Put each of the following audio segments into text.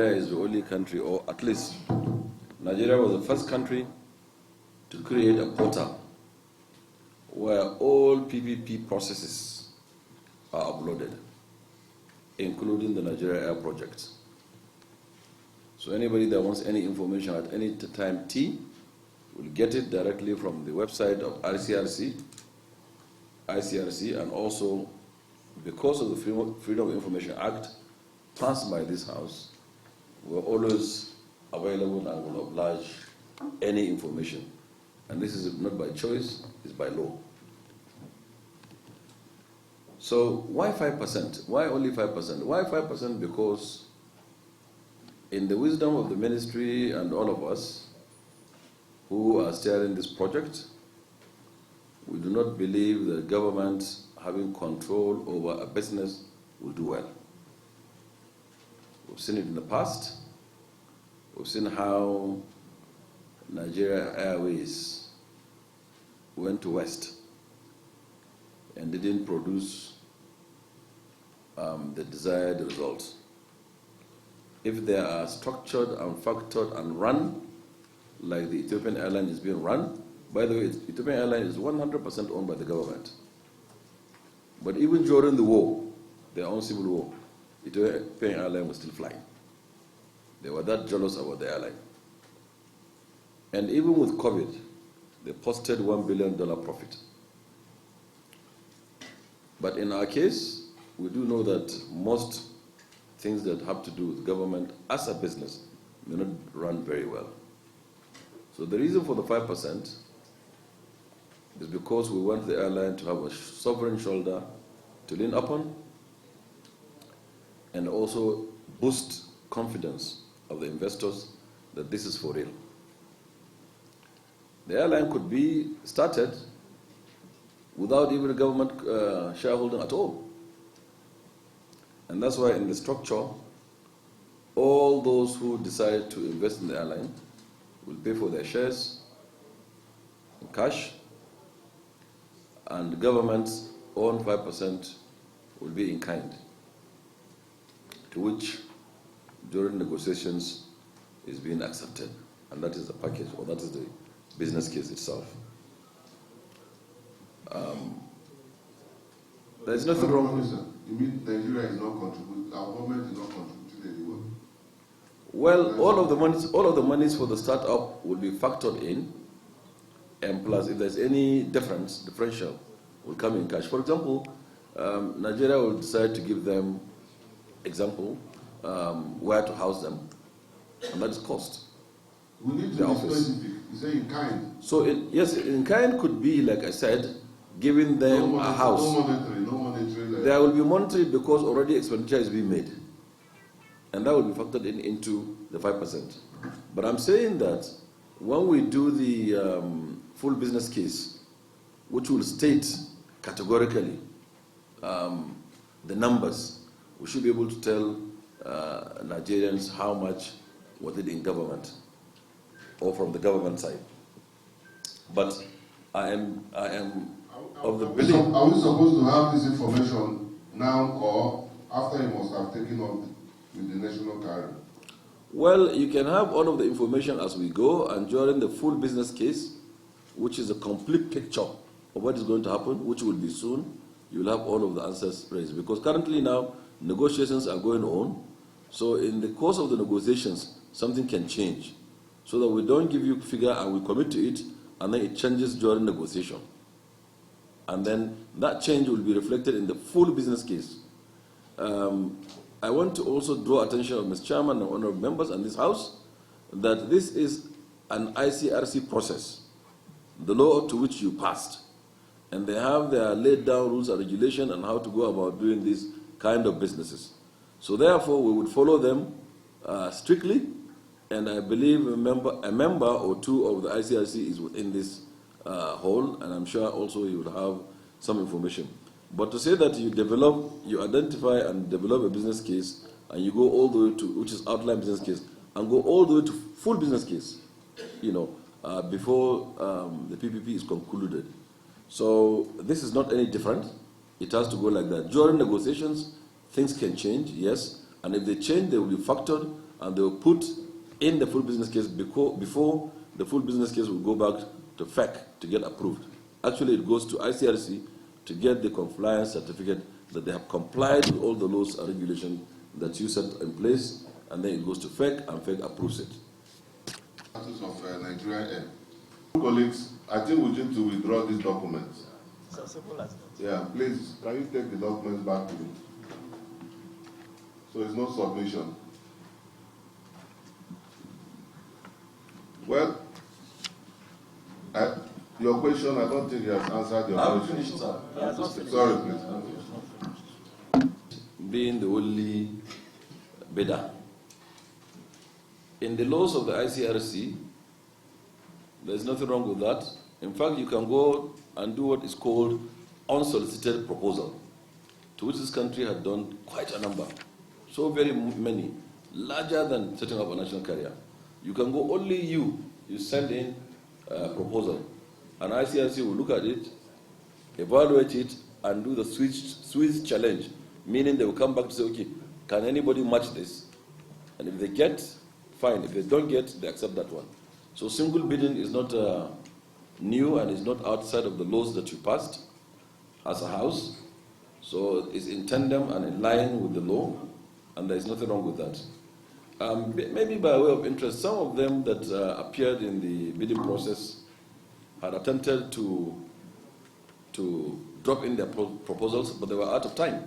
Nigeria is the only country, or at least Nigeria was the first country to create a portal where all PPP processes are uploaded, including the Nigeria Air project. So anybody that wants any information at any time T will get it directly from the website of ICRC, and also because of the Freedom of Information Act passed by this House, we're always available and will oblige any information. And this is not by choice, it's by law. So why 5%? Why only 5%? Why 5%? Because in the wisdom of the ministry and all of us who are steering this project, we do not believe that government having control over a business will do well. We've seen it in the past. We've seen how Nigeria Airways went to West and didn't produce the desired results. If they are structured and factored and run like the Ethiopian Airlines is being run, by the way, Ethiopian Airlines is 100% owned by the government. But even during the war, their own civil war, Ethiopian Airlines was still flying. They were that jealous about the airline. And even with COVID, they posted $1 billion profit. But in our case, we do know that most things that have to do with government as a business may not run very well. So the reason for the 5% is because we want the airline to have a sovereign shoulder to lean upon and also boost confidence of the investors that this is for real. The airline could be started without even government shareholding at all. And that's why in the structure, all those who decide to invest in the airline will pay for their shares in cash, and the government's own 5% will be in kind, to which during negotiations is being accepted. And that is the package, or that is the business case itself. There's nothing wrong with it. You mean Nigeria is not contributing, our government is not contributing anywhere? Well, all of the monies for the startup will be factored in, and plus if there's any differential will come in cash. For example, Nigeria will decide to give them, where to house them, and that is cost. We need to be specific. You say in kind. So yes, in kind could be, like I said, giving them a house. No monetary. There will be monetary because already expenditure is being made. And that will be factored into the 5%. But I'm saying that when we do the full business case, which will state categorically the numbers, we should be able to tell Nigerians how much was it in government or from the government side. But I am of the belief. Are we supposed to have this information now or after you must have taken up with the national carrier? Well, you can have all of the information as we go, and during the full business case, which is a complete picture of what is going to happen, which will be soon, you'll have all of the answers raised. Because currently now, negotiations are going on. So in the course of the negotiations, something can change. So that we don't give you a figure and we commit to it, and then it changes during negotiation. And then that change will be reflected in the full business case. I want to also draw attention of Mr. Chairman and honorable members and this House that this is an ICRC process, the law to which you passed. And they have their laid down rules and regulation on how to go about doing these kind of businesses. So therefore, we would follow them strictly, and I believe a member or two of the ICRC is within this hall, and I'm sure also you would have some information. But to say that you identify and develop a business case, and you go all the way to, which is outline business case, and go all the way to full business case, before the PPP is concluded. So this is not any different. It has to go like that. During negotiations, things can change, yes, and if they change, they will be factored and they will put in the full business case before the full business case will go back to FEC to get approved. Actually, it goes to ICRC to get the compliance certificate that they have complied with all the laws and regulations that you set in place, and then it goes to FEC, and FEC approves it. Of Nigerian Air. Colleagues, I think we need to withdraw these documents. So simple as that. Yeah, please, can you take the documents back to me? So it's no submission. Well, your question, I don't think you have answered your question. Finished, sir. Sorry, please. Being the only bidder. In the laws of the ICRC, there's nothing wrong with that. In fact, you can go and do what is called unsolicited proposal, to which this country had done quite a number. So very many, larger than setting up a national carrier. You can go, only you send in a proposal, and ICRC will look at it, evaluate it, and do the Swiss challenge, meaning they will come back to say, okay, can anybody match this? And if they get, fine. If they don't get, they accept that one. So single bidding is not new and is not outside of the laws that you passed as a house. So it's in tandem and in line with the law, and there is nothing wrong with that. Maybe by way of interest, some of them that appeared in the bidding process had attempted to drop in their proposals, but they were out of time.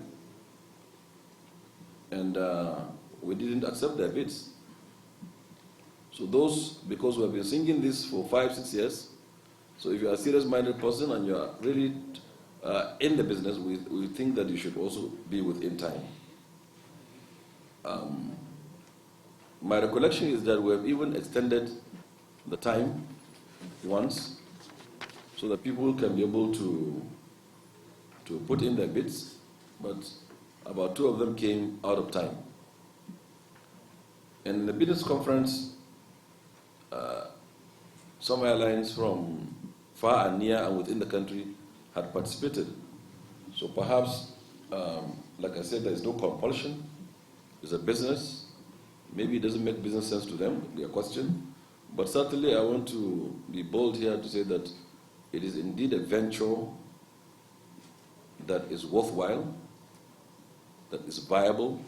And we didn't accept their bids. So those, because we have been singing this for 5-6 years, so if you are a serious-minded person and you are really in the business, we think that you should also be within time. My recollection is that we have even extended the time once so that people can be able to put in their bids, but about 2 of them came out of time. And in the bidders conference, some airlines from far and near and within the country had participated. So perhaps, like I said, there is no compulsion. It's a business. Maybe it doesn't make business sense to them, their question. But certainly I want to be bold here to say that it is indeed a venture that is worthwhile, that is viable,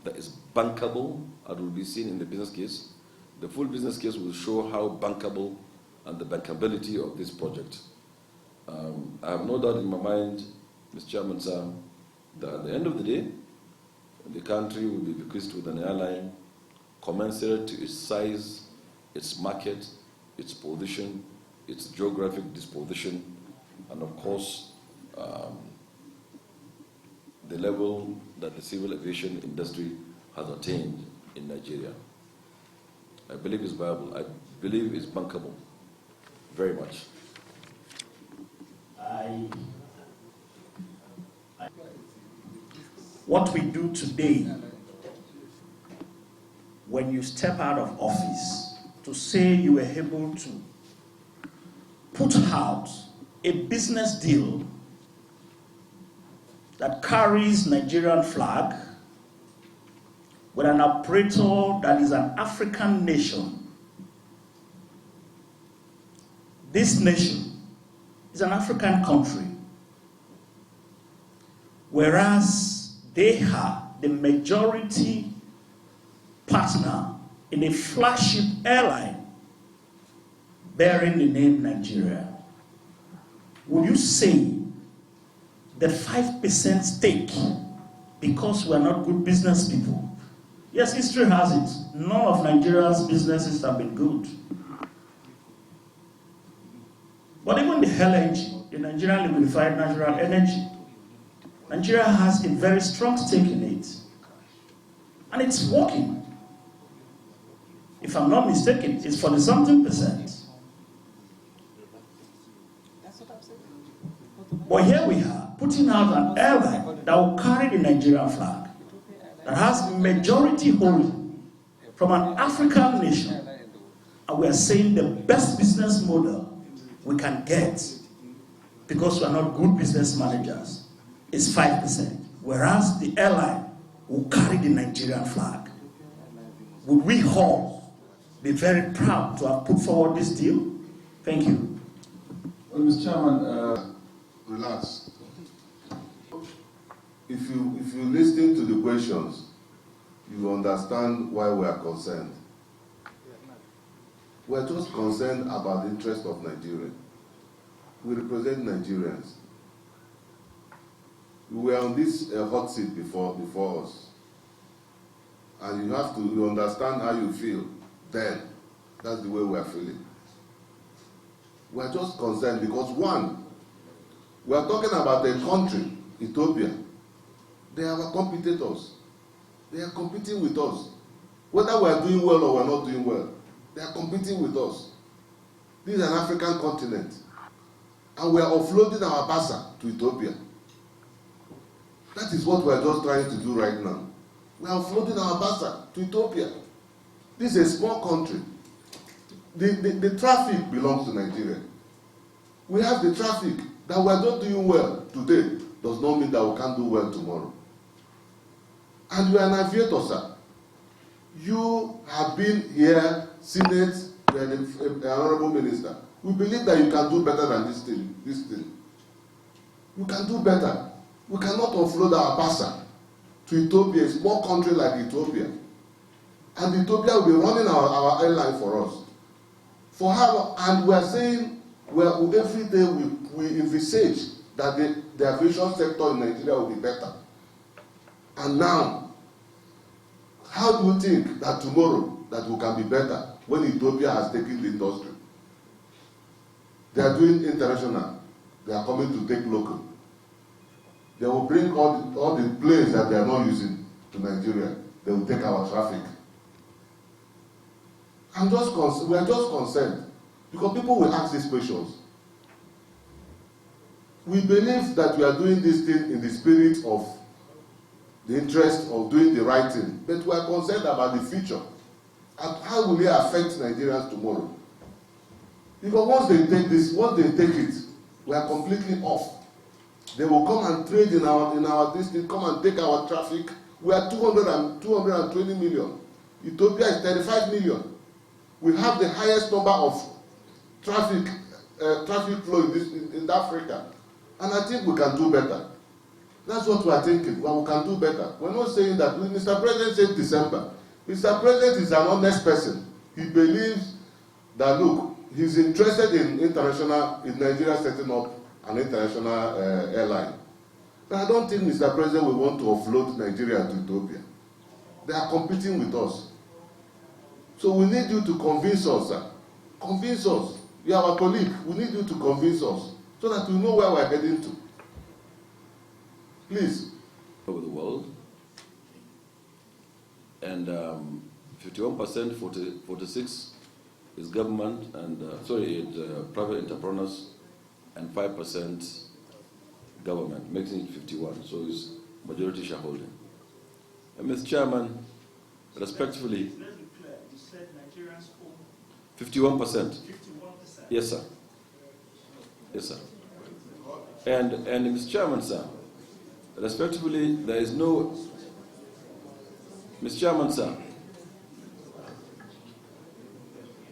that is bankable, and will be seen in the business case. The full business case will show how bankable and the bankability of this project. I have no doubt in my mind, Mr. Chairman, sir, that at the end of the day, the country will be bequeathed with an airline commensurate to its size, its market, its position, its geographic disposition, and of course, the level that the civil aviation industry has attained in Nigeria. I believe it's viable. I believe it's bankable. Very much. What we do today, when you step out of office, to say you were able to put out a business deal that carries Nigerian flag with an operator that is an African nation. This nation is an African country, whereas they are the majority partner in a flagship airline bearing the name Nigeria. Would you say the 5% stake, because we are not good business people? Yes, history has it. None of Nigeria's businesses have been good. But even the LNG, the Nigerian Liquefied Natural Energy, Nigeria has a very strong stake in it. And it's working. If I'm not mistaken, it's 40-something%. But here we are, putting out an airline that will carry the Nigerian flag, that has majority holding from an African nation. And we are saying the best business model we can get, because we are not good business managers, is 5%, whereas the airline will carry the Nigerian flag. would we all be very proud to have put forward this deal? Thank you. Well, Mr. Chairman, relax. If you listen to the questions, you understand why we are concerned. We are just concerned about the interest of Nigeria. We represent Nigerians. We were on this hot seat before us. And you understand how you feel then. That's the way we are feeling. We are just concerned because, one, we are talking about a country, Ethiopia. They are our competitors. They are competing with us. Whether we are doing well or we are not doing well, they are competing with us. This is an African continent. And we are offloading our basa to Ethiopia. That is what we are just trying to do right now. We are offloading our basa to Ethiopia. This is a small country. The traffic belongs to Nigeria. We have the traffic. That we are not doing well today does not mean that we can't do well tomorrow. And you are an aviator, sir. You have been here, Senate, you are an honorable minister. We believe that you can do better than this thing. You can do better. We cannot offload our basa to Ethiopia, a small country like Ethiopia. And Ethiopia will be running our airline for us. For how long? And we are saying, every day we envisage that the aviation sector in Nigeria will be better. And now, how do you think that tomorrow that we can be better when Ethiopia has taken the industry? They are doing international. They are coming to take local. They will bring all the planes that they are not using to Nigeria. They will take our traffic. We are just concerned because people will ask these questions. We believe that we are doing this thing in the spirit of the interest of doing the right thing, but we are concerned about the future and how will it affect Nigerians tomorrow. Because once they take it, we are completely off. They will come and trade in our district, come and take our traffic. We are 220 million. Ethiopia is 35 million. We have the highest number of traffic flow in Africa. And I think we can do better. That's what we are thinking. Well, we can do better. We're not saying that. Mr. President said December. Mr. President is an honest person. He believes that, look, he's interested in Nigeria setting up an international airline. But I don't think Mr. President will want to offload Nigeria to Ethiopia. They are competing with us. So we need you to convince us, sir. Convince us. You are our colleague. We need you to convince us so that we know where we are heading to. Please. Over the world. And 51%, 46 is government and, private entrepreneurs, and 5% government, making it 51. So it's majority shareholding. And Mr. Chairman, respectfully, Let's be clear. You said Nigerians own 51%. 51%. Yes, sir. Yes, sir. And Mr. Chairman, sir, respectively, there is no... Mr. Chairman, sir.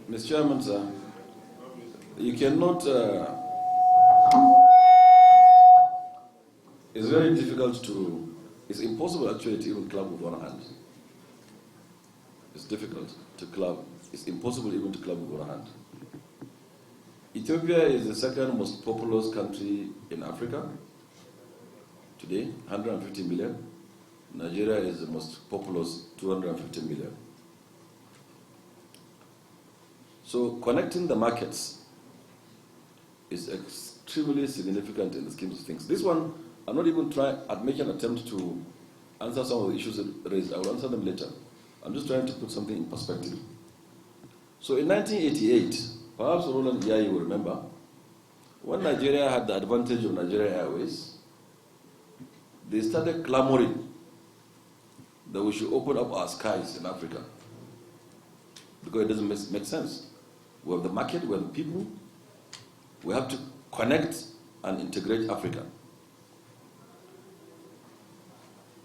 Mr. Chairman, sir, you cannot... it's very difficult to... It's impossible, actually, to even clap with one hand. It's difficult to clap. It's impossible even to clap with one hand. Ethiopia is the second most populous country in Africa today, 150 million. Nigeria is the most populous, 250 million. So connecting the markets is extremely significant in the scheme of things. This one, I'm not even making an attempt to answer some of the issues raised. I will answer them later. I'm just trying to put something in perspective. So in 1988, perhaps Roland Yai will remember, when Nigeria had the advantage of Nigeria Airways, they started clamoring that we should open up our skies in Africa. Because it doesn't make sense. We have the market, we have the people, we have to connect and integrate Africa.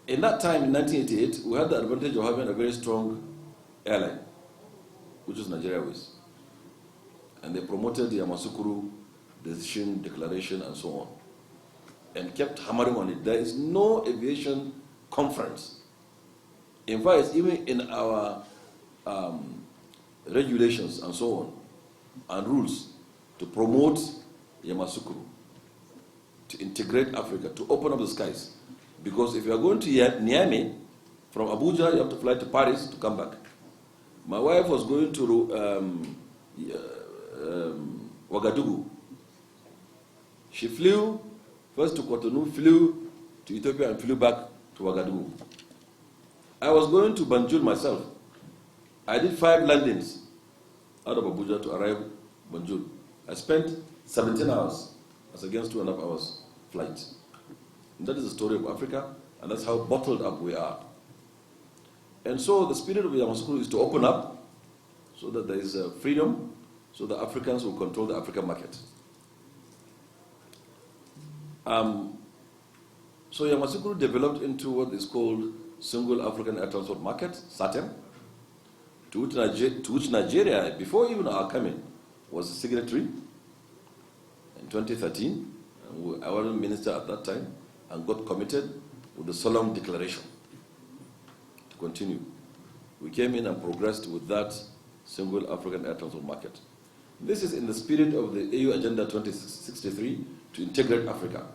In that time, in 1988, we had the advantage of having a very strong airline, which is Nigeria Airways. And they promoted the Yamoussoukro decision, declaration, and so on, and kept hammering on it. There is no aviation conference. In fact, even in our regulations and so on, and rules to promote Yamoussoukro, to integrate Africa, to open up the skies. Because if you are going to Niamey, from Abuja, you have to fly to Paris to come back. My wife was going to Ouagadougou. She flew first to Cotonou, flew to Ethiopia, and flew back to Ouagadougou. I was going to Banjul myself. I did 5 landings out of Abuja to arrive Banjul. I spent 17 hours as against 2.5 hours flight. And that is the story of Africa, and that's how bottled up we are. And so the spirit of Yamoussoukro is to open up so that there is freedom, so the Africans will control the African market. So Yamoussoukro developed into what is called Single African Air Transport Market, SATEM, to which Nigeria, before even our coming, was a signatory in 2013. I was minister at that time and got committed with the solemn declaration to continue. We came in and progressed with that Single African Air Transport Market. This is in the spirit of the AU Agenda 2063 to integrate Africa.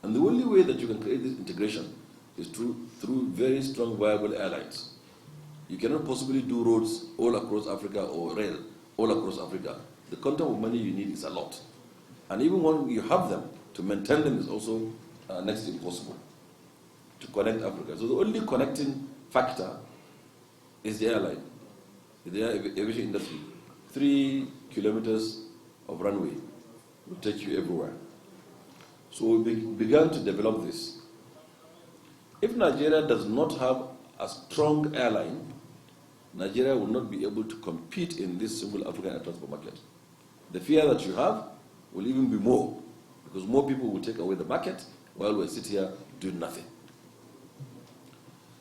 And the only way that you can create this integration is through very strong, viable airlines. You cannot possibly do roads all across Africa or rail all across Africa. The quantum of money you need is a lot. And even when you have them, to maintain them is also next to impossible to connect Africa. So the only connecting factor is the airline, the aviation industry. 3 kilometers of runway will take you everywhere. So we began to develop this. If Nigeria does not have a strong airline, Nigeria will not be able to compete in this single African air transport market. The fear that you have will even be more, because more people will take away the market while we sit here doing nothing.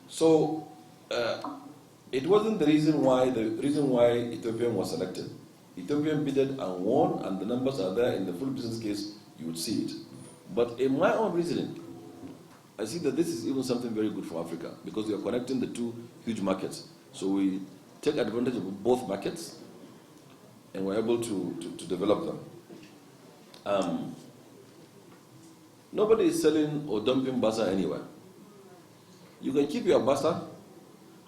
So it wasn't the reason why Ethiopian was selected. Ethiopian bidded and won, and the numbers are there in the full business case. You would see it. But in my own reasoning, I see that this is even something very good for Africa, because we are connecting the 2 huge markets. So we take advantage of both markets, and we're able to develop them. Nobody is selling or dumping Basa anywhere. You can keep your Basa.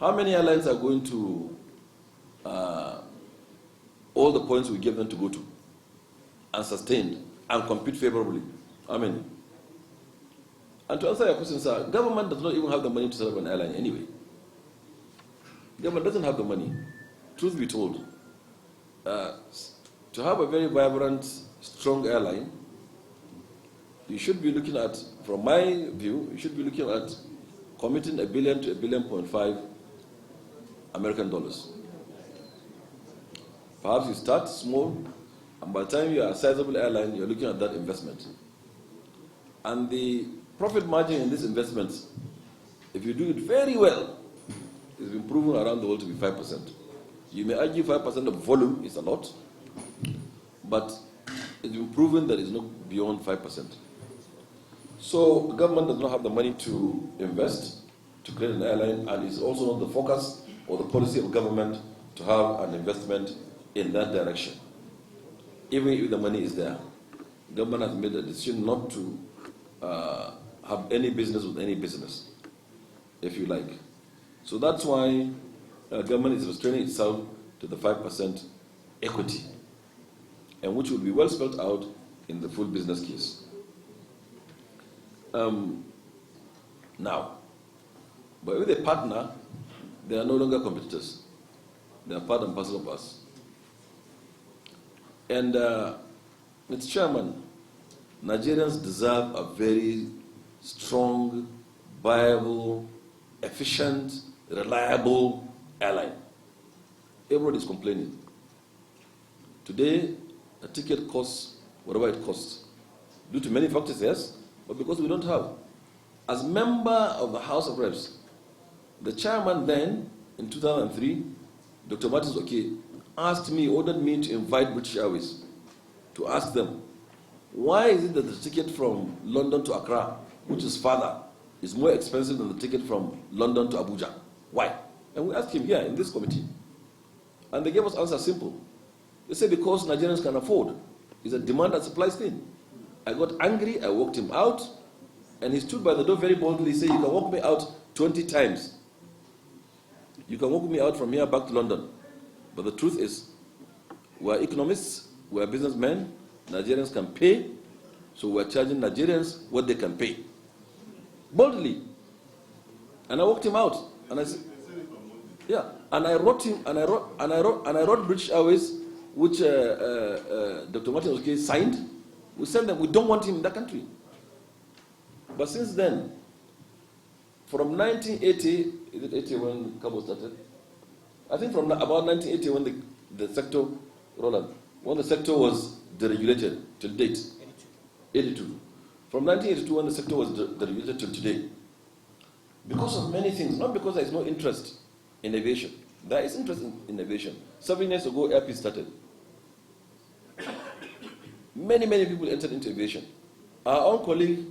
How many airlines are going to all the points we give them to go to and sustained and compete favorably? How many? And to answer your question, sir, government does not even have the money to set up an airline anyway. Government doesn't have the money. Truth be told, to have a very vibrant, strong airline, you should be looking at, from my view, you should be looking at committing $1 billion to $1.5 billion American dollars. Perhaps you start small, and by the time you are a sizable airline, you're looking at that investment. And the profit margin in this investment, if you do it very well, it's been proven around the world to be 5%. You may argue 5% of volume is a lot, but it's been proven that it's not beyond 5%. So the government does not have the money to invest, to create an airline, and it's also not the focus or the policy of government to have an investment in that direction. Even if the money is there, the government has made a decision not to have any business with any business, if you like. So that's why government is restraining itself to the 5% equity, and which will be well spelled out in the full business case. Now, but with a partner, they are no longer competitors. They are part and parcel of us. And Mr. Chairman, Nigerians deserve a very strong, viable, efficient, reliable airline. Everybody is complaining. Today, a ticket costs whatever it costs. Due to many factors, yes, but because we don't have. As member of the House of Reps, the chairman then, in 2003, Dr. Martins Oke, asked me, ordered me to invite British Airways to ask them, why is it that the ticket from London to Accra, which is farther, is more expensive than the ticket from London to Abuja? Why? And we asked him here in this committee. And they gave us answer simple. They said because Nigerians can afford. It's a demand and supply thing. I got angry, I walked him out, and he stood by the door very boldly, saying, you can walk me out 20 times. You can walk me out from here back to London. But the truth is, we're economists, we're businessmen, Nigerians can pay, so we're charging Nigerians what they can pay. Boldly. And I walked him out. And I said, yeah. And I wrote him, and I wrote British Airways, which Dr. Martin Oke signed. We said that we don't want him in that country. But since then, from 1980, is it 80 when Cabo started? I think from about 1980 when the sector, Roland, when the sector was deregulated till date. 82. From 1982 when the sector was deregulated till today. Because of many things, not because there is no interest in aviation. There is interest in aviation. 7 years ago, Air Peace started. Many people entered into aviation. Our own colleague,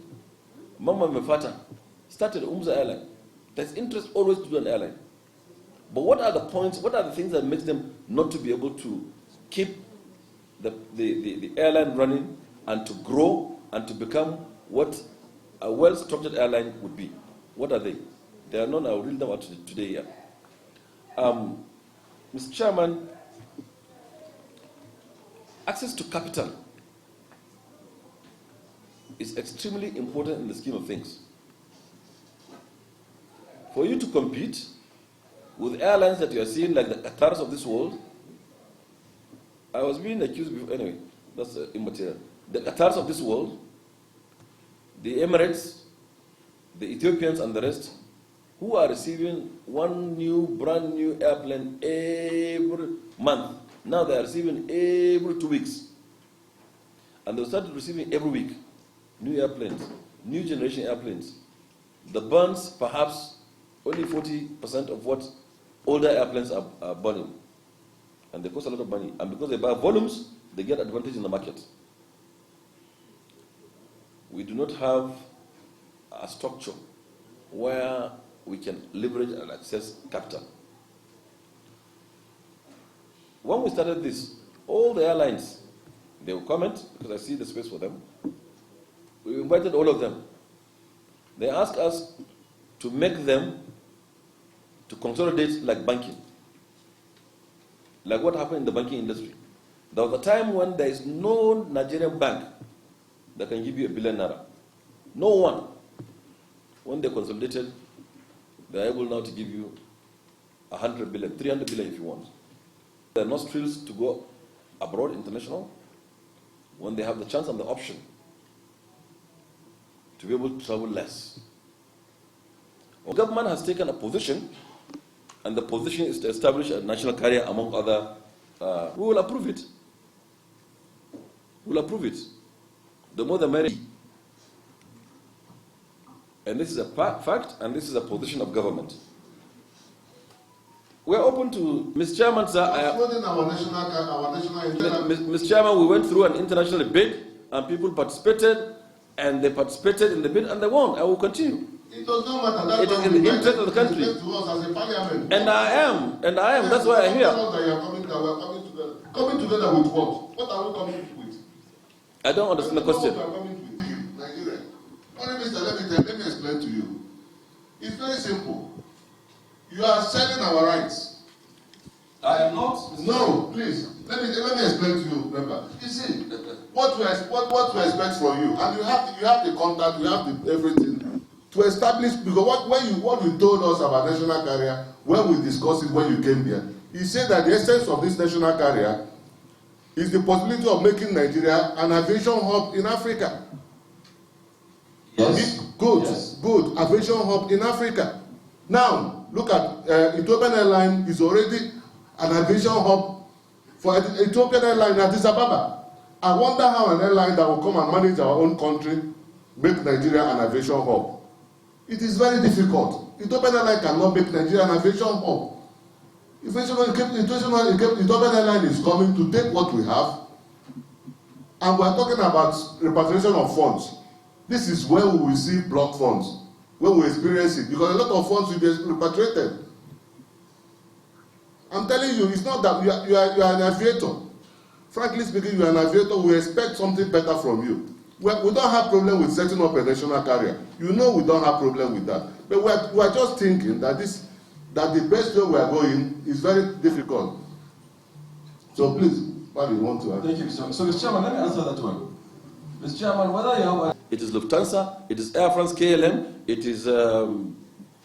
Mama Mefata, started Umza Airline. There's interest always to do an airline. But what are the points, what are the things that makes them not to be able to keep the airline running and to grow and to become what a well-structured airline would be? What are they? They are known, I will read them out today here. Mr. Chairman, access to capital is extremely important in the scheme of things. For you to compete with airlines that you are seeing like the Qatars of this world, I was being accused before, anyway, that's immaterial. The Qatars of this world, the Emirates, the Ethiopians and the rest, who are receiving one brand new airplane every month. Now they are receiving every 2 weeks. And they started receiving every week new airplanes, new generation airplanes. The burns perhaps only 40% of what older airplanes are burning. And they cost a lot of money. And because they buy volumes, they get advantage in the market. We do not have a structure where we can leverage and access capital. When we started this, all the airlines, they will comment, because I see the space for them. We invited all of them. They asked us to make them to consolidate like banking. Like what happened in the banking industry. There was a time when there is no Nigerian bank that can give you ₦1 billion. No one. When they consolidated, they are able now to give you 100 billion, 300 billion if you want. There are nostrils to go abroad, international, when they have the chance and the option to be able to travel less. The government has taken a position, and the position is to establish a national carrier among other. We will approve it. We will approve it. The more the merrier. And this is a fact, and this is a position of government. We are open to, Mr. Chairman, sir. Mr. Chairman, we went through an international bid, and people participated, and they participated in the bid, and they won. I will continue. It does not matter. That's it is in the interest of the country. To us as a parliament. And I am. That's why I'm here. Coming together with what? What are we coming with? I don't understand the question. Nigeria. Let me explain to you. It's very simple. You are selling our rights. I am not. No, please. Let me explain to you, remember. You see, what we expect from you, and you have the contact, you have the everything to establish, because what you told us about national carrier when we discussed it when you came here, you said that the essence of this national carrier is the possibility of making Nigeria an aviation hub in Africa. Yes. Good. Yes. Good. Aviation hub in Africa. Now, look at Ethiopian Airlines is already an aviation hub for Ethiopian Airlines at Addis Ababa. I wonder how an airline that will come and manage our own country make Nigeria an aviation hub. It is very difficult. Ethiopia Airlines cannot make Nigeria an aviation hub. Ethiopian Airlines is coming to take what we have, and we are talking about repatriation of funds. This is when we will see block funds, when we experience it, because a lot of funds will be repatriated. I'm telling you, it's not that you are an aviator. Frankly speaking, you are an aviator, we expect something better from you. We don't have problem with setting up a national carrier. You know we don't have problem with that. But we are just thinking that the best way we are going is very difficult. So please, what do you want to add? Thank you, so Mr. Chairman, let me answer that one. Mr. Chairman, whether you have it is Lufthansa, it is Air France KLM, it is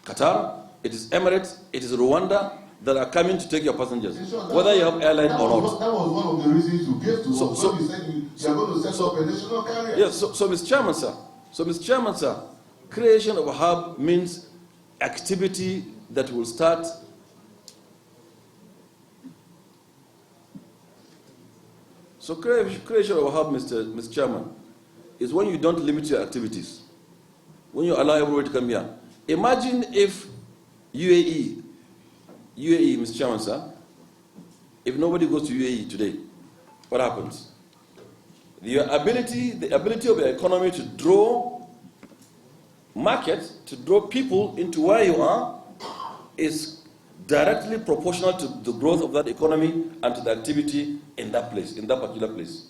Qatar, it is Emirates, it is Rwanda that are coming to take your passengers, whether you have airline or not. That was one of the reasons you gave to us when you said you are going to set up a national carrier. Yes, so Mr. Chairman, sir, creation of a hub means activity that will start. So creation of a hub, Mr. Chairman, is when you don't limit your activities, when you allow everybody to come here. Imagine if UAE, Mr. Chairman, sir, if nobody goes to UAE today, what happens? The ability of the economy to draw markets, to draw people into where you are, is directly proportional to the growth of that economy and to the activity in that place, in that particular place.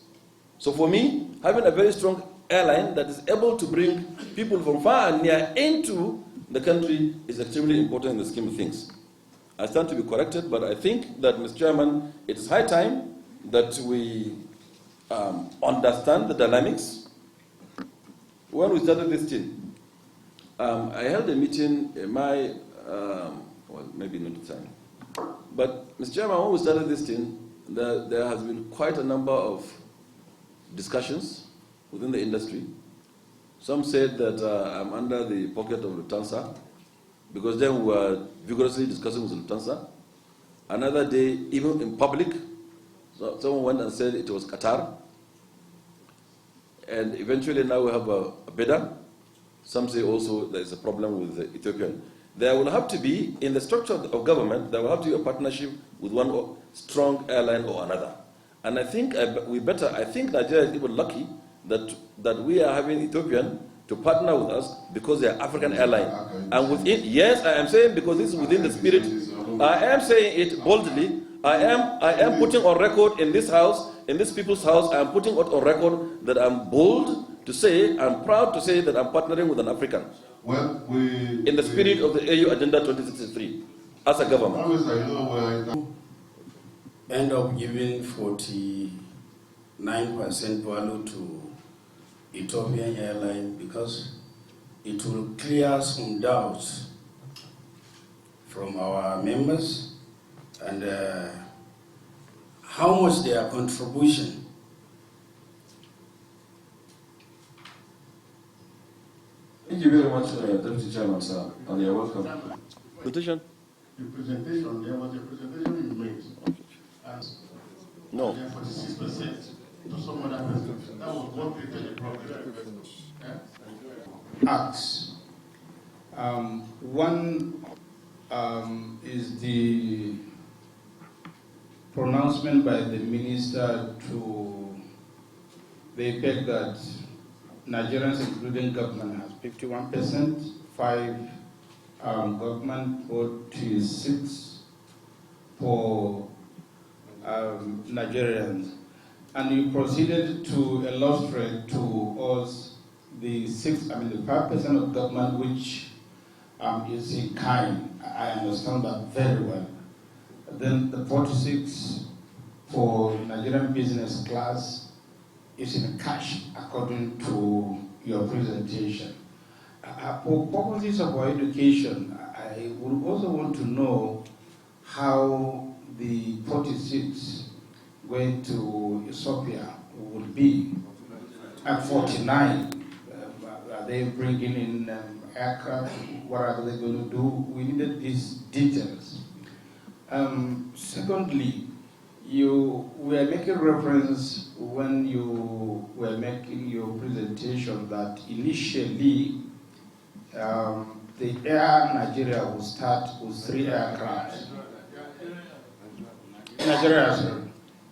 So for me, having a very strong airline that is able to bring people from far and near into the country is extremely important in the scheme of things. I stand to be corrected, but I think that, Mr. Chairman, it is high time that we understand the dynamics. When we started this thing, I held a meeting in my, well, maybe not the time, but Mr. Chairman, when we started this thing, there has been quite a number of discussions within the industry. Some said that I'm under the pocket of Lufthansa, because then we were vigorously discussing with Lufthansa. Another day, even in public, so someone went and said it was Qatar. And eventually now we have a bidder. Some say also there is a problem with the Ethiopian. There will have to be, in the structure of government, there will have to be a partnership with one strong airline or another. And I think I think Nigeria is even lucky that we are having Ethiopian to partner with us because they are African airline. And within, yes, I am saying because this is within the spirit. I am saying it boldly. I am putting on record in this house, in this people's house, I am putting it on record that I'm bold to say, I'm proud to say that I'm partnering with an African. Well, in the spirit of the AU Agenda 2063 as a government. End up giving 49% value to Ethiopian Airlines because it will clear some doubts from our members and how much their contribution. Thank you very much, Deputy Chairman, sir, and you're welcome. Presentation? The presentation, there was a presentation you made. And no. 46% to some other person. That was what created the problem. Acts. One is the pronouncement by the minister to the effect that Nigerians, including government, has 51%, 5 government, 46 for Nigerians. And you proceeded to illustrate to us the 5% of government which is in kind. I understand that very well. Then the 46 for Nigerian business class is in cash, according to your presentation. For purposes of our education, I would also want to know how the 46 going to Ethiopia would be. At 49, are they bringing in aircraft? What are they going to do? We needed these details. Secondly, you were making reference when you were making your presentation that initially the Air Nigeria will start with 3 aircraft. Nigeria sir,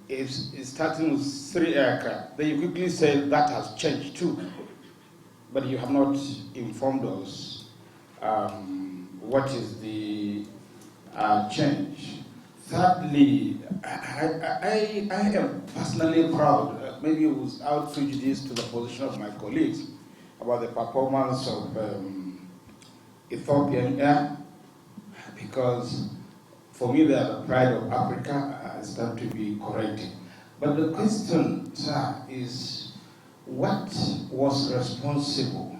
is starting with 3 aircraft. Then you quickly say that has changed too, but you have not informed us what is the change. Thirdly, I am personally proud, maybe without prejudice to the position of my colleagues, about the performance of Ethiopian Air, because for me they are the pride of Africa. It's time to be corrected. But the question, sir, is what was responsible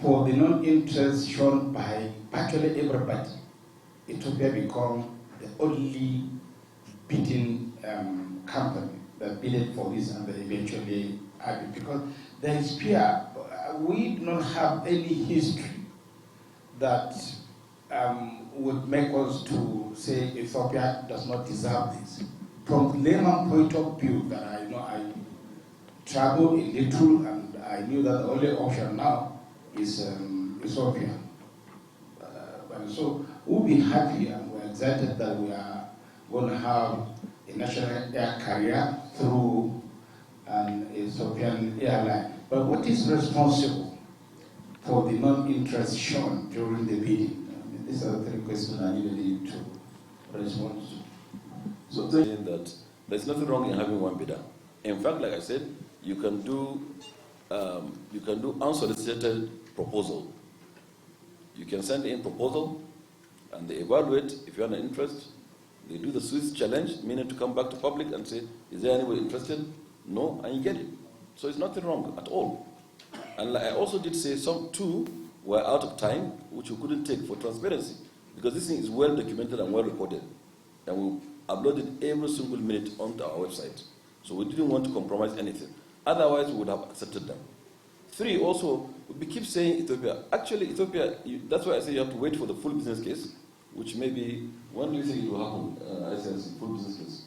for the non-interest shown by virtually everybody? Ethiopia become the only bidding company that bidded for this and they eventually agreed. Because there is fear. We do not have any history that would make us to say Ethiopia does not deserve this. From the layman point of view, that I know I traveled a little and I knew that the only option now is Ethiopia. And so we'll be happy and we're excited that we are going to have a national air carrier through an Ethiopian airline. But what is responsible for the non-interest shown during the bidding? These are the 3 questions I needed you to respond to. So saying that there's nothing wrong in having one bidder. In fact, like I said, you can do unsolicited proposal. You can send in proposal, and they evaluate if you have an interest. They do the Swiss challenge, meaning to come back to public and say, is there anybody interested? No, and you get it. So it's nothing wrong at all. And like I also did say, some 2 were out of time, which we couldn't take for transparency, because this thing is well documented and well recorded, and we uploaded every single minute onto our website. So we didn't want to compromise anything. Otherwise, we would have accepted them. 3, also, we keep saying Ethiopia. Actually, Ethiopia, that's why I say you have to wait for the full business case, which maybe, when do you think it will happen? I said full business case.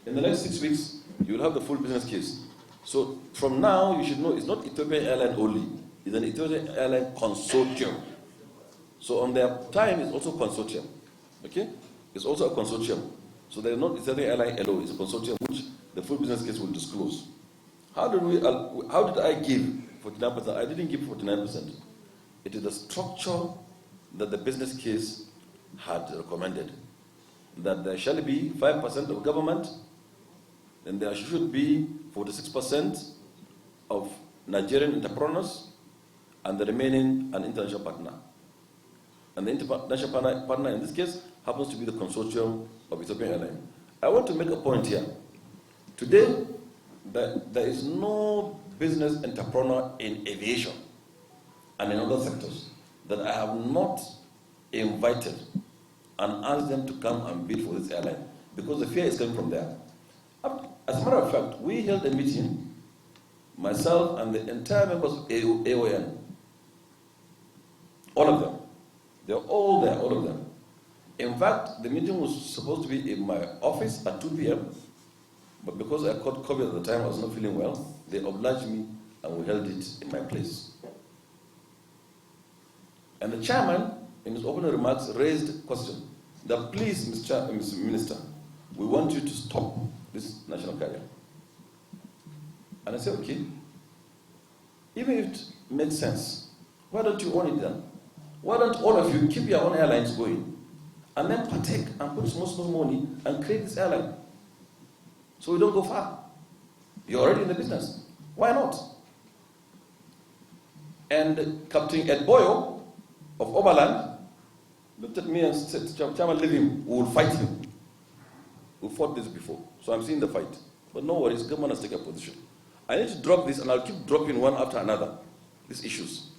In the next 6 weeks, you will have the full business case. So from now, you should know it's not Ethiopian Airline only. It's an Ethiopian Airline consortium. So on their time, it's also consortium. Okay? It's also a consortium. So they're not Ethiopian Airline alone. It's a consortium which the full business case will disclose. How did I give 49%? I didn't give 49%. It is the structure that the business case had recommended. That there shall be 5% of government, then there should be 46% of Nigerian entrepreneurs, and the remaining an international partner. And the international partner in this case happens to be the consortium of Ethiopian Airlines. I want to make a point here. Today, there is no business entrepreneur in aviation and in other sectors that I have not invited and asked them to come and bid for this airline, because the fear is coming from there. As a matter of fact, we held a meeting, myself and the entire members of AON, all of them. They're all there, all of them. In fact, the meeting was supposed to be in my office at 2 p.m., but because I caught COVID at the time, I was not feeling well, they obliged me and we held it in my place. And the chairman, in his opening remarks, raised a question that, please, Mr. Minister, we want you to stop this national carrier. And I said, okay, even if it makes sense, why don't you own it then? Why don't all of you keep your own airlines going and then partake and put small money and create this airline so we don't go far? You're already in the business. Why not? And Captain Ed Boyo of Oberland looked at me and said, Chairman, leave him. We will fight him. We fought this before, so I'm seeing the fight. But no worries, government has taken a position. I need to drop this, and I'll keep dropping one after another, these issues.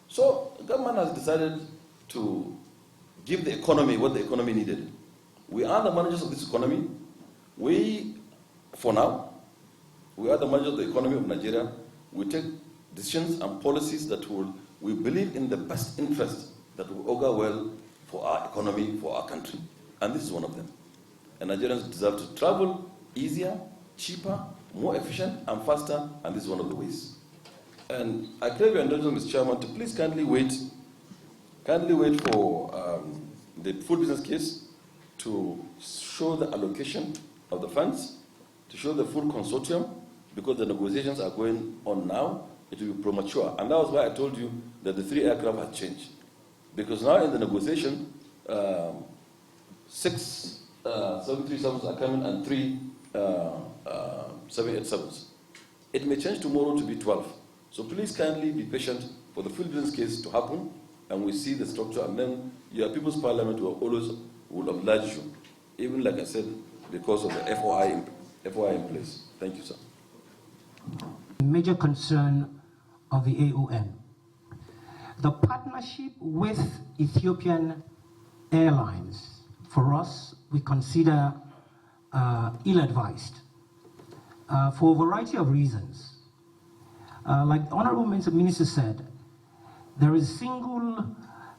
So the government has decided to give the economy what the economy needed. We are the managers of this economy. We, for now, we are the managers of the economy of Nigeria. We take decisions and policies that we believe in the best interest that will augur well for our economy, for our country. And this is one of them. And Nigerians deserve to travel easier, cheaper, more efficient, and faster, and this is one of the ways. And I crave your indulgence, Mr. Chairman, to please kindly wait for the full business case to show the allocation of the funds, to show the full consortium, because the negotiations are going on now. It will be premature. And that was why I told you that the 3 aircraft had changed. Because now in the negotiation, 6 737s are coming and 3 787s. It may change tomorrow to be 12. So please kindly be patient for the full business case to happen, and we see the structure, and then your People's Parliament will oblige you, even like I said, because of the FOI in place. Thank you, sir. Major concern of the AON. The partnership with Ethiopian Airlines, for us, we consider ill-advised for a variety of reasons. Like the Honorable Minister said, there is a single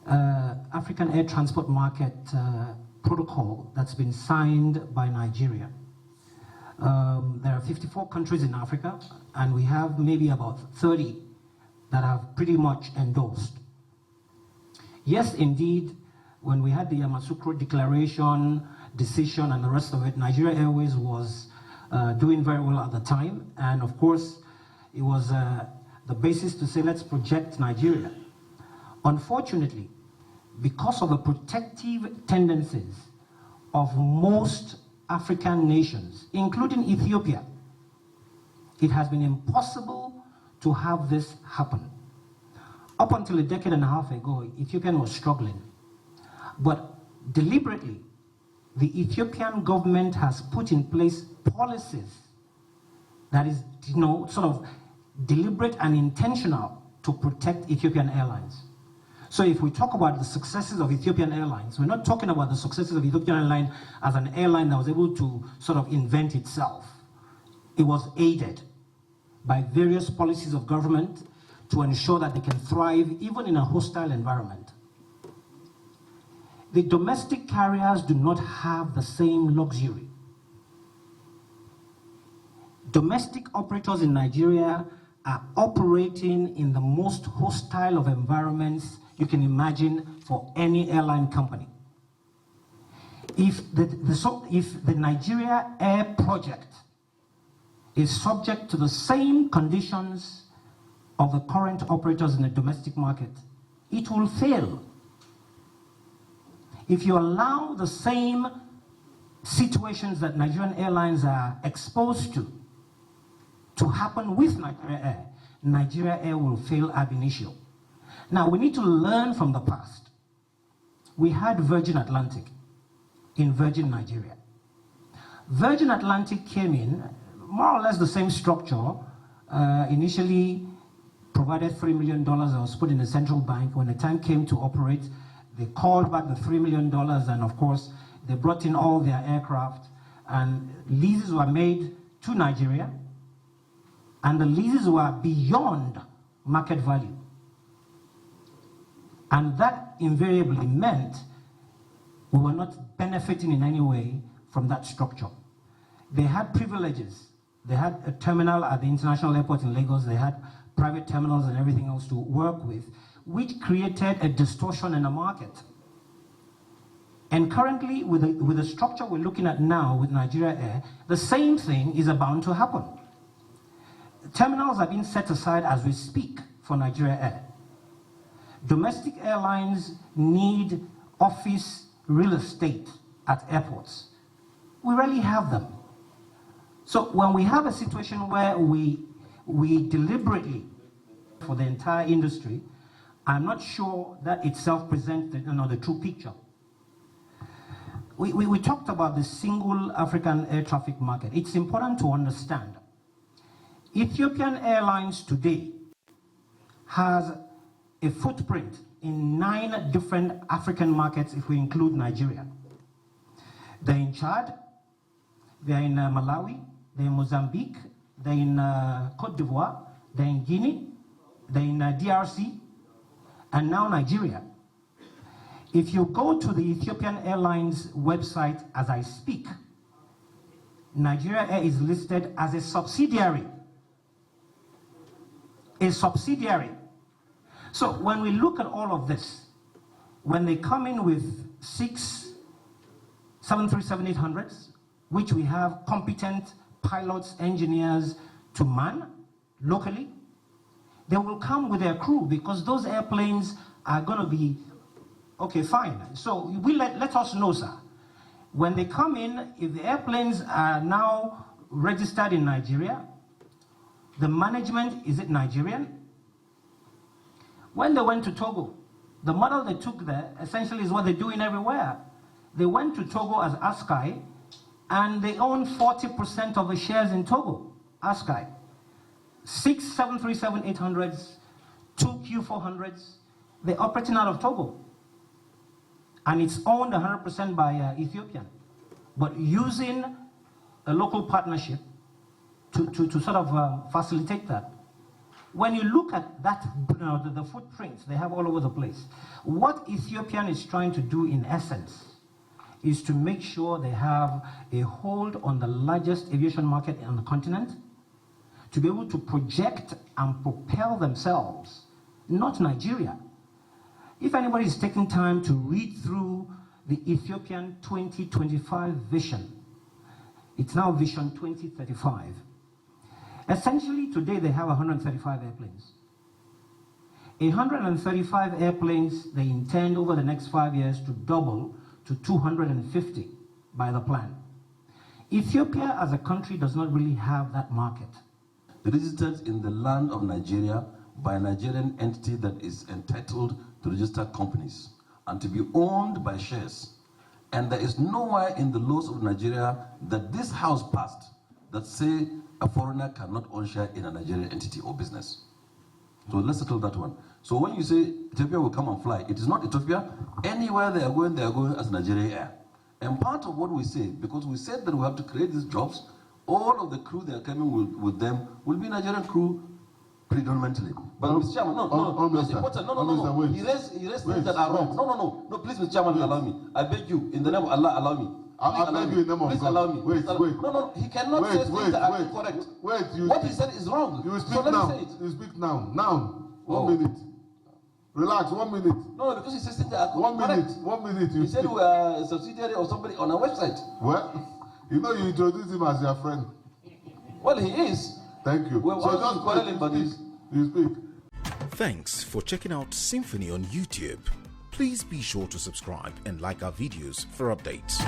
African air transport market protocol that's been signed by Nigeria. There are 54 countries in Africa, and we have maybe about 30 that have pretty much endorsed. Yes, indeed, when we had the Yamoussoukro Declaration, decision, and the rest of it, Nigeria Airways was doing very well at the time, and of course, it was the basis to say, let's project Nigeria. Unfortunately, because of the protective tendencies of most African nations, including Ethiopia, it has been impossible to have this happen. Up until a decade and a half ago, Ethiopia was struggling. But deliberately, the Ethiopian government has put in place policies that is, sort of deliberate and intentional to protect Ethiopian Airlines. So if we talk about the successes of Ethiopian Airlines, we're not talking about the successes of Ethiopian Airlines as an airline that was able to sort of invent itself. It was aided by various policies of government to ensure that they can thrive even in a hostile environment. The domestic carriers do not have the same luxury. Domestic operators in Nigeria are operating in the most hostile of environments you can imagine for any airline company. If the Nigeria Air project is subject to the same conditions of the current operators in the domestic market, it will fail. If you allow the same situations that Nigerian Airlines are exposed to happen with Nigeria Air will fail ab initio. Now, we need to learn from the past. We had Virgin Atlantic in Virgin Nigeria. Virgin Atlantic came in, more or less the same structure, initially provided $3 million that was put in the central bank. When the time came to operate, they called back the $3 million, and of course, they brought in all their aircraft, and leases were made to Nigeria, and the leases were beyond market value. And that invariably meant we were not benefiting in any way from that structure. They had privileges. They had a terminal at the international airport in Lagos. They had private terminals and everything else to work with, which created a distortion in the market. And currently, with the structure we're looking at now with Nigeria Air, the same thing is bound to happen. Terminals are being set aside as we speak for Nigeria Air. Domestic airlines need office real estate at airports. We rarely have them. So when we have a situation where we deliberately, for the entire industry, I'm not sure that itself presents the true picture. We talked about the single African air traffic market. It's important to understand. Ethiopian Airlines today has a footprint in 9 different African markets if we include Nigeria. They're in Chad, they're in Malawi, they're in Mozambique, they're in Cote d'Ivoire, they're in Guinea, they're in DRC, and now Nigeria. If you go to the Ethiopian Airlines website as I speak, Nigeria Air is listed as a subsidiary. A subsidiary. So when we look at all of this, when they come in with 6 737-800s, which we have competent pilots, engineers to man locally. They will come with their crew because those airplanes are going to be, okay, fine. So let us know, sir. When they come in, if the airplanes are now registered in Nigeria, the management, is it Nigerian? When they went to Togo, the model they took there essentially is what they're doing everywhere. They went to Togo as ASKY, and they own 40% of the shares in Togo, ASKY. 6 737-800s, 2 Q400s, they're operating out of Togo. And it's owned 100% by Ethiopian, but using a local partnership to sort of facilitate that. When you look at that, the footprints they have all over the place, what Ethiopian is trying to do in essence is to make sure they have a hold on the largest aviation market on the continent, to be able to project and propel themselves, not Nigeria. If anybody is taking time to read through the Ethiopian 2025 vision, it's now Vision 2035. Essentially, today they have 135 airplanes. 135 airplanes they intend over the next 5 years to double to 250 by the plan. Ethiopia as a country does not really have that market. Registered in the land of Nigeria by a Nigerian entity that is entitled to register companies and to be owned by shares. And there is nowhere in the laws of Nigeria that this house passed that say a foreigner cannot own share in a Nigerian entity or business. So let's settle that one. So when you say Ethiopia will come and fly, it is not Ethiopia. Anywhere they are going as Nigerian Air. And part of what we say, because we said that we have to create these jobs, all of the crew that are coming with them will be Nigerian crew predominantly. But Mr. Chairman, no. He raised things that are wrong. No, please, Mr. Chairman, allow me. I beg you, in the name of Allah, allow me. I beg you in the name of God. Please allow me. Wait. He cannot say things that are incorrect. What he said is wrong. You speak now. You speak now. Now. 1 minute. Relax, 1 minute. No, because he says things that are incorrect. 1 minute. He said we are a subsidiary or somebody on our website. Well, you know you introduced him as your friend. Well, he is. Thank you. Well, so just quarreling about this. You speak. Thanks for checking out SYMFONI on YouTube. Please be sure to subscribe and like our videos for updates.